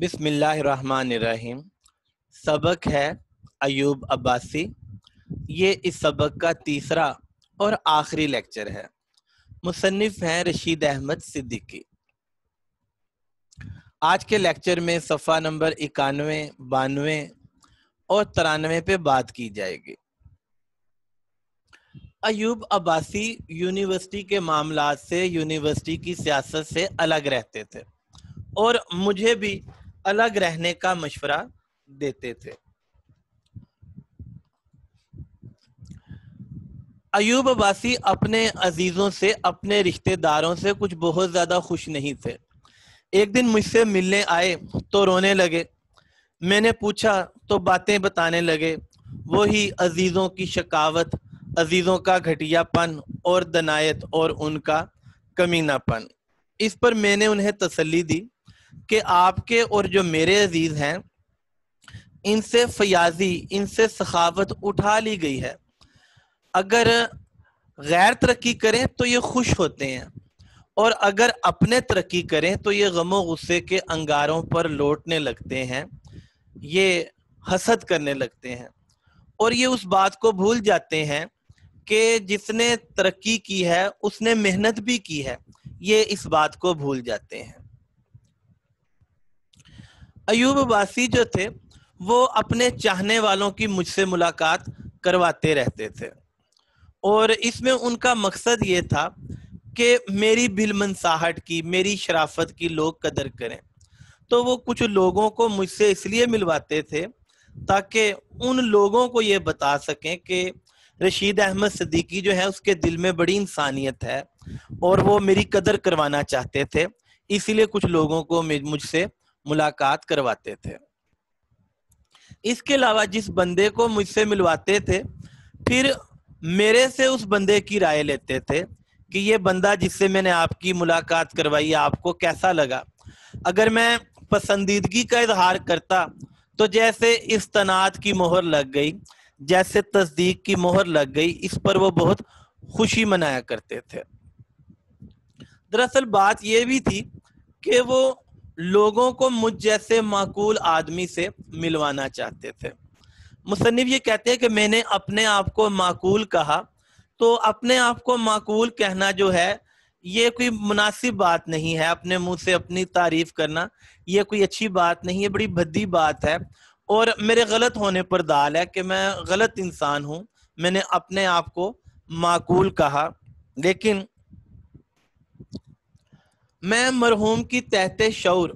بسم اللہ الرحمن الرحیم۔ سبق ہے ایوب عباسی۔ یہ اس سبق کا تیسرا اور آخری لیکچر ہے۔ مصنف ہیں رشید احمد صدیقی۔ آج کے لیکچر میں صفحہ نمبر 91، 92 اور 93 پہ بات کی جائے گی۔ ایوب عباسی یونیورسٹی کے معاملات سے، یونیورسٹی کی سیاست سے الگ رہتے تھے اور مجھے بھی الگ رہنے کا مشورہ دیتے تھے۔ ایوب عباسی اپنے عزیزوں سے، اپنے رشتہ داروں سے کچھ بہت زیادہ خوش نہیں تھے۔ ایک دن مجھ سے ملنے آئے تو رونے لگے۔ میں نے پوچھا تو باتیں بتانے لگے، وہی عزیزوں کی شکاوت، عزیزوں کا گھٹیا پن اور دنایت اور ان کا کمینہ پن۔ اس پر میں نے انہیں تسلی دی کہ آپ کے اور جو میرے عزیز ہیں ان سے فیاضی، ان سے سخاوت اٹھا لی گئی ہے۔ اگر غیر ترقی کریں تو یہ خوش ہوتے ہیں، اور اگر اپنے ترقی کریں تو یہ غم و غصے کے انگاروں پر لوٹنے لگتے ہیں، یہ حسد کرنے لگتے ہیں، اور یہ اس بات کو بھول جاتے ہیں کہ جس نے ترقی کی ہے اس نے محنت بھی کی ہے۔ یہ اس بات کو بھول جاتے ہیں۔ ایوب عباسی جو تھے وہ اپنے چاہنے والوں کی مجھ سے ملاقات کرواتے رہتے تھے، اور اس میں ان کا مقصد یہ تھا کہ میری بالمنصاحت کی، میری شرافت کی لوگ قدر کریں۔ تو وہ کچھ لوگوں کو مجھ سے اس لیے ملواتے تھے تاکہ ان لوگوں کو یہ بتا سکیں کہ رشید احمد صدیقی جو ہے اس کے دل میں بڑی انسانیت ہے اور وہ میری قدر کروانا چاہتے تھے، اسی لیے کچھ لوگوں کو مجھ سے ملاقات کرواتے تھے۔ اس کے علاوہ جس بندے کو مجھ سے ملواتے تھے، پھر میرے سے اس بندے کی رائے لیتے تھے کہ یہ بندہ جس سے میں نے آپ کی ملاقات کروائی آپ کو کیسا لگا۔ اگر میں پسندیدگی کا اظہار کرتا تو جیسے استناد کی مہر لگ گئی، جیسے تصدیق کی مہر لگ گئی، اس پر وہ بہت خوشی منایا کرتے تھے۔ دراصل بات یہ بھی تھی کہ وہ لوگوں کو مجھ جیسے معقول آدمی سے ملوانا چاہتے تھے۔ مصنف یہ کہتے ہیں کہ میں نے اپنے آپ کو معقول کہا، تو اپنے آپ کو معقول کہنا جو ہے یہ کوئی مناسب بات نہیں ہے۔ اپنے منہ سے اپنی تعریف کرنا یہ کوئی اچھی بات نہیں ہے، بڑی بھدی بات ہے، اور میرے غلط ہونے پر دال ہے کہ میں غلط انسان ہوں۔ میں نے اپنے آپ کو معقول کہا، لیکن میں مرحوم کی تحت شعور،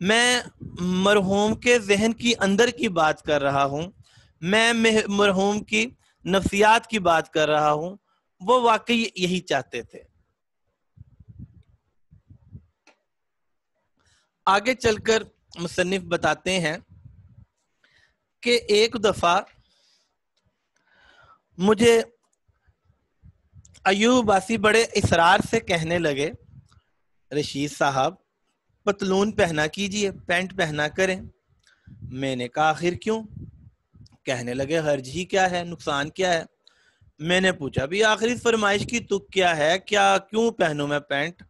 میں مرحوم کے ذہن کی اندر کی بات کر رہا ہوں، میں مرحوم کی نفسیات کی بات کر رہا ہوں۔ وہ واقعی یہی چاہتے تھے۔ آگے چل کر مصنف بتاتے ہیں کہ ایک دفعہ مجھے ایوب عباسی بڑے اصرار سے کہنے لگے، رشید صاحب پتلون پہنا کیجئے، پینٹ پہنا کریں۔ میں نے کہا آخر کیوں؟ کہنے لگے حرج ہی کیا ہے، نقصان کیا ہے؟ میں نے پوچھا بھی آخری فرمائش کی تک کیا ہے، کیوں پہنوں میں پینٹ؟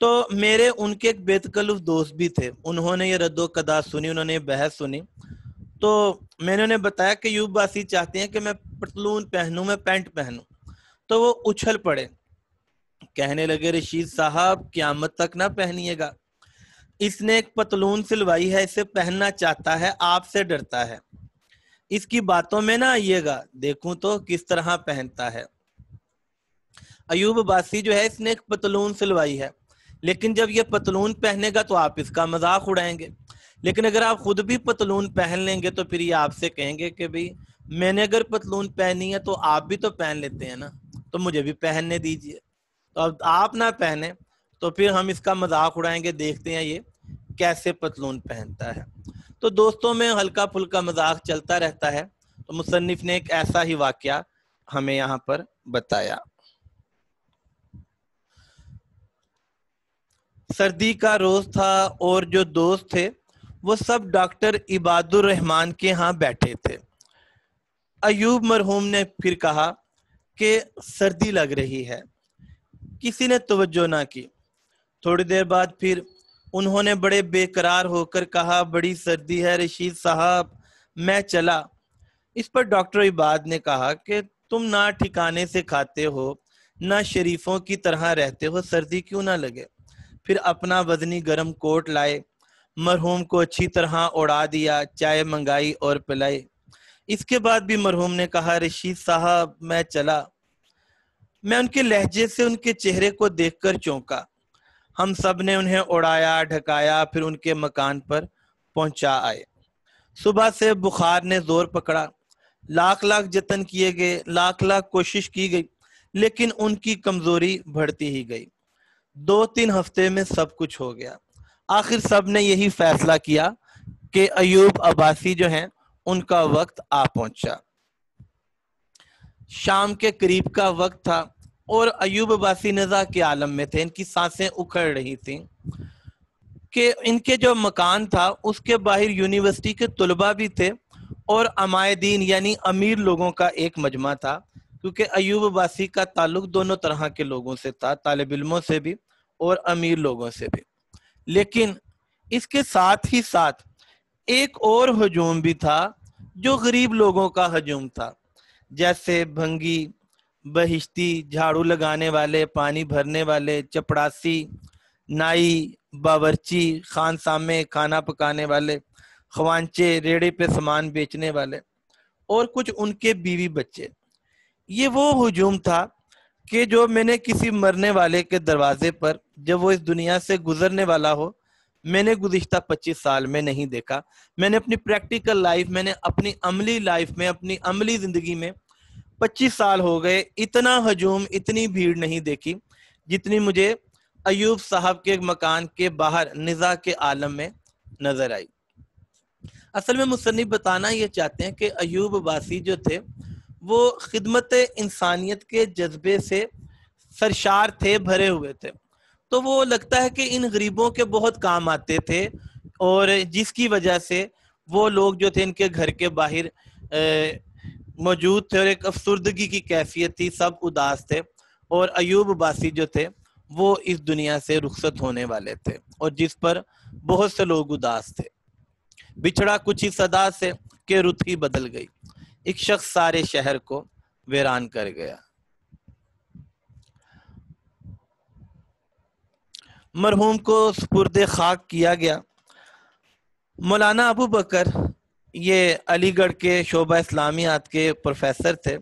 تو میرے ان کے ایک بے تکلف دوست بھی تھے، انہوں نے یہ رد و قدا سنی، انہوں نے یہ بحث سنی، تو میں نے انہیں بتایا کہ ایوب عباسی چاہتے ہیں کہ میں پتلون پہنوں، میں پینٹ پہنوں۔ تو وہ اچھل پڑے، کہنے لگے رشید صاحب قیامت تک نہ پہنیے گا، اس نے ایک پتلون سلوائی ہے، اسے پہننا چاہتا ہے، آپ سے ڈرتا ہے، اس کی باتوں میں نہ آئیے گا، دیکھوں تو کس طرح پہنتا ہے۔ ایوب عباسی جو ہے اس نے ایک پتلون سلوائی ہے، لیکن جب یہ پتلون پہنے گا تو آپ اس کا مذاق اڑائیں گے، لیکن اگر آپ خود بھی پتلون پہن لیں گے تو پھر یہ آپ سے کہیں گے کہ بھئی میں نے اگر پتلون پہنی ہے تو آپ بھی تو پہن لیتے ہیں نا، تو مجھے بھی پہننے دیجئے۔ تو اب آپ نہ پہنے تو پھر ہم اس کا مذاق اڑائیں گے، دیکھتے ہیں یہ کیسے پتلون پہنتا ہے۔ تو دوستوں میں ہلکا پھلکا مذاق چلتا رہتا ہے، تو مصنف نے ایک ایسا ہی واقعہ ہمیں یہاں پر بتایا۔ سردی کا روز تھا اور جو دوست تھے وہ سب ڈاکٹر عباد الرحمان کے ہاں بیٹھے تھے۔ ایوب مرحوم نے پھر کہا کہ سردی لگ رہی ہے، کسی نے توجہ نہ کی۔ تھوڑی دیر بعد پھر انہوں نے بڑے بے قرار ہو کر کہا بڑی سردی ہے رشید صاحب میں چلا۔ اس پر ڈاکٹر عباد نے کہا کہ تم نہ ٹھکانے سے کھاتے ہو نہ شریفوں کی طرح رہتے ہو، سردی کیوں نہ لگے؟ پھر اپنا وزنی گرم کوٹ لائے، مرحوم کو اچھی طرح اڑا دیا، چائے منگائی اور پلائی۔ اس کے بعد بھی مرحوم نے کہا رشید صاحب میں چلا۔ میں ان کے لہجے سے ان کے چہرے کو دیکھ کر چونکا۔ ہم سب نے انہیں اڑایا ڈھکایا، پھر ان کے مکان پر پہنچا آئے۔ صبح سے بخار نے زور پکڑا، لاکھ جتن کیے گئے، لاکھ کوشش کی گئی، لیکن ان کی کمزوری بڑھتی ہی گئی۔ 2-3 ہفتے میں سب کچھ ہو گیا۔ آخر سب نے یہی فیصلہ کیا کہ ایوب عباسی جو ہیں ان کا وقت آ پہنچا۔ شام کے قریب کا وقت تھا اور ایوب عباسی نزا کے عالم میں تھے، ان کی سانسیں اکھڑ رہی تھیں کہ ان کے جو مکان تھا اس کے باہر یونیورسٹی کے طلباء بھی تھے اور عمائدین یعنی امیر لوگوں کا ایک مجمع تھا، کیونکہ ایوب عباسی کا تعلق دونوں طرح کے لوگوں سے تھا، طالب علموں سے بھی اور امیر لوگوں سے بھی۔ لیکن اس کے ساتھ ہی ساتھ ایک اور ہجوم بھی تھا جو غریب لوگوں کا ہجوم تھا، جیسے بھنگی، بہشتی، جھاڑو لگانے والے، پانی بھرنے والے، چپڑاسی، نائی، باورچی، خان سامے، کھانا پکانے والے، خوانچے، ریڑے پہ سامان بیچنے والے اور کچھ ان کے بیوی بچے۔ یہ وہ ہجوم تھا کہ جو میں نے کسی مرنے والے کے دروازے پر جب وہ اس دنیا سے گزرنے والا ہو میں نے گزشتہ 25 سال میں نہیں دیکھا۔ میں نے اپنی پریکٹیکل لائف، میں نے اپنی عملی لائف میں، اپنی عملی زندگی میں 25 سال ہو گئے اتنا ہجوم، اتنی بھیڑ نہیں دیکھی جتنی مجھے ایوب صاحب کے مکان کے باہر نزا کے عالم میں نظر آئی۔ اصل میں مصنف بتانا یہ چاہتے ہیں کہ ایوب عباسی جو تھے وہ خدمت انسانیت کے جذبے سے سرشار تھے، بھرے ہوئے تھے، تو وہ لگتا ہے کہ ان غریبوں کے بہت کام آتے تھے، اور جس کی وجہ سے وہ لوگ جو تھے ان کے گھر کے باہر موجود تھے اور ایک افسردگی کی کیفیت تھی، سب اداس تھے، اور ایوب عباسی جو تھے وہ اس دنیا سے رخصت ہونے والے تھے اور جس پر بہت سے لوگ اداس تھے۔ بچھڑا کچھ ہی صدا سے کہ رت ہی بدل گئی، ایک شخص سارے شہر کو ویران کر گیا۔ مرحوم کو سپرد خاک کیا گیا۔ مولانا ابو بکر، یہ علی گڑھ کے شعبہ اسلامیات کے پروفیسر تھے،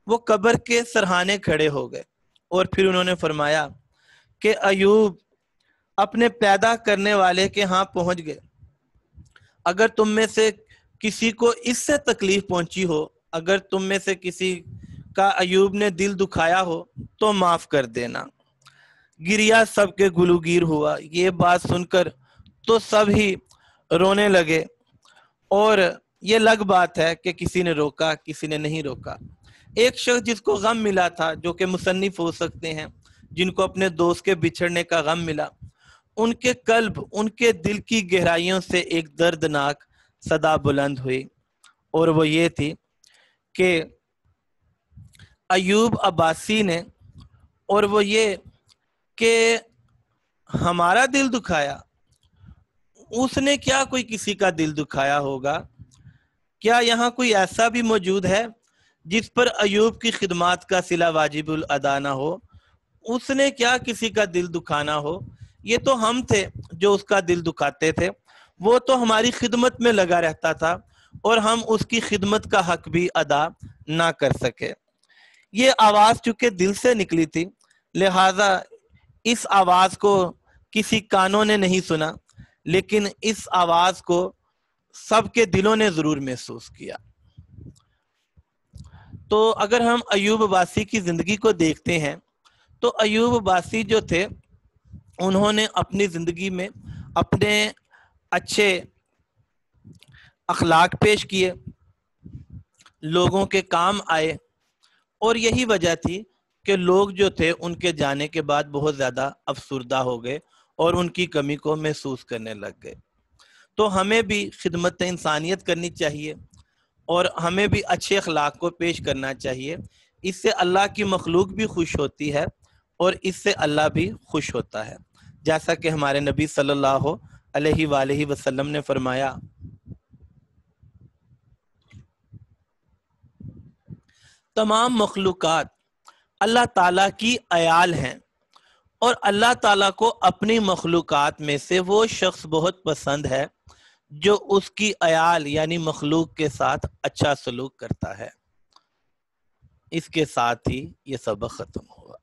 وہ قبر کے سرہانے کھڑے ہو گئے اور پھر انہوں نے فرمایا کہ ایوب اپنے پیدا کرنے والے کے ہاں پہنچ گئے۔ اگر تم میں سے کسی کو اس سے تکلیف پہنچی ہو، اگر تم میں سے کسی کا ایوب نے دل دکھایا ہو تو معاف کر دینا۔ گریا سب کے گلوگیر ہوا۔ یہ بات سن کر تو سب ہی رونے لگے، اور یہ لگ بات ہے کہ کسی نے روکا کسی نے نہیں روکا۔ ایک شخص جس کو غم ملا تھا، جو کہ مصنف ہو سکتے ہیں، جن کو اپنے دوست کے بچھڑنے کا غم ملا، ان کے قلب، ان کے دل کی گہرائیوں سے ایک دردناک صدا بلند ہوئی، اور وہ یہ تھی کہ ایوب عباسی نے، اور وہ یہ کہ ہمارا دل دکھایا، اس نے کیا کوئی کسی کا دل دکھایا ہوگا؟ کیا یہاں کوئی ایسا بھی موجود ہے جس پر ایوب کی خدمات کا صلہ واجب الادا نہ ہو؟ اس نے کیا کسی کا دل دکھانا ہو؟ یہ تو ہم تھے جو اس کا دل دکھاتے تھے، وہ تو ہماری خدمت میں لگا رہتا تھا اور ہم اس کی خدمت کا حق بھی ادا نہ کر سکے۔ یہ آواز چونکہ دل سے نکلی تھی، لہذا اس آواز کو کسی کانوں نے نہیں سنا، لیکن اس آواز کو سب کے دلوں نے ضرور محسوس کیا۔ تو اگر ہم ایوب عباسی کی زندگی کو دیکھتے ہیں تو ایوب عباسی جو تھے انہوں نے اپنی زندگی میں اپنے اچھے اخلاق پیش کیے، لوگوں کے کام آئے، اور یہی وجہ تھی کہ لوگ جو تھے ان کے جانے کے بعد بہت زیادہ افسردہ ہو گئے اور ان کی کمی کو محسوس کرنے لگ گئے۔ تو ہمیں بھی خدمت انسانیت کرنی چاہیے اور ہمیں بھی اچھے اخلاق کو پیش کرنا چاہیے۔ اس سے اللہ کی مخلوق بھی خوش ہوتی ہے اور اس سے اللہ بھی خوش ہوتا ہے۔ جیسا کہ ہمارے نبی صلی اللہ علیہ وآلہ وسلم نے فرمایا، تمام مخلوقات اللہ تعالیٰ کی عیال ہیں، اور اللہ تعالیٰ کو اپنی مخلوقات میں سے وہ شخص بہت پسند ہے جو اس کی عیال یعنی مخلوق کے ساتھ اچھا سلوک کرتا ہے۔ اس کے ساتھ ہی یہ سبق ختم ہوا۔